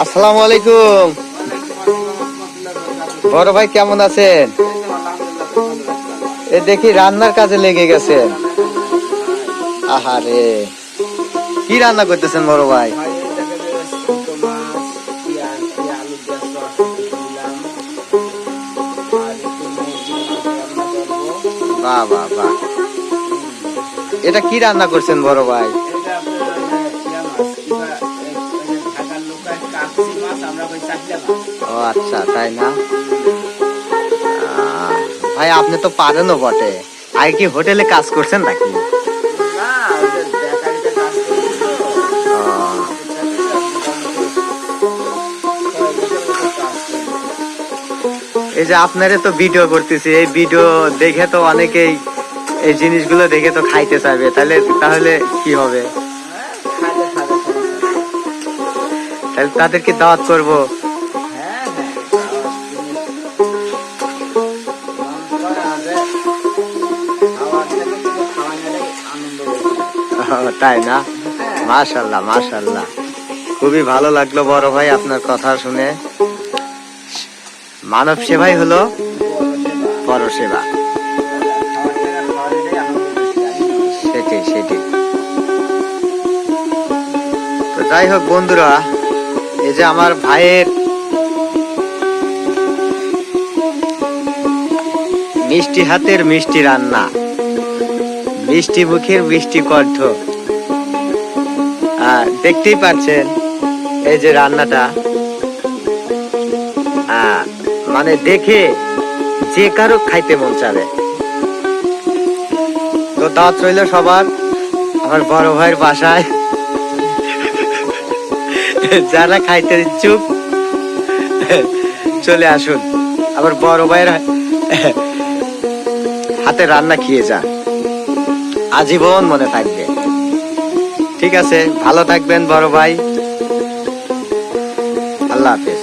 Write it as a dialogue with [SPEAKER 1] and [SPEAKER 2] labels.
[SPEAKER 1] আসসালামু আলাইকুম। বড় ভাই কেমন আছেন? এ দেখি রান্নার কাজে লেগে গেছেন। আহারে, কি রান্না করতেছেন বড় ভাই? বাহ বাহ বাহ, এটা কি রান্না করছেন বড় ভাই? ও আচ্ছা, তাই না? ভাই আপনি তো পারেনও বটে। আগে কি হোটেলে কাজ করছেন নাকি? এই যে আপনারে তো ভিডিও করতেছি, এই ভিডিও দেখে তো অনেকেই এই জিনিসগুলো দেখে তো খাইতে চাইবে, তাহলে তাহলে কি হবে? তাহলে তাদেরকে দাওয়াত করবো। তাই না? মাশাআল্লাহ মাশাআল্লাহ, খুবই ভালো লাগলো বড় ভাই আপনার কথা শুনে। মানব সেবাই হলো বড় সেবা। সেটাই সেটাই। তো যাই হোক বন্ধুরা, এই যে আমার ভাইয়ের মিষ্টি হাতের মিষ্টি রান্না, মিষ্টি মুখের মিষ্টি কণ্ঠ, দেখতেই পাচ্ছেন এই যে রান্নাটা, মানে দেখে যে কারো খাইতে মন চাবে। তো দাওয়াত রইল সবার আমার বড় ভাইয়ের বাসায়। যারা খাইতে ইচ্ছুক চলে আসুন, আবার বড় ভাইয়ের হাতে রান্না খেয়ে যান, আজীবন মনে থাকবে। ঠিক আছে, ভালো থাকবেন বড় ভাই, আল্লাহ হাফেজ।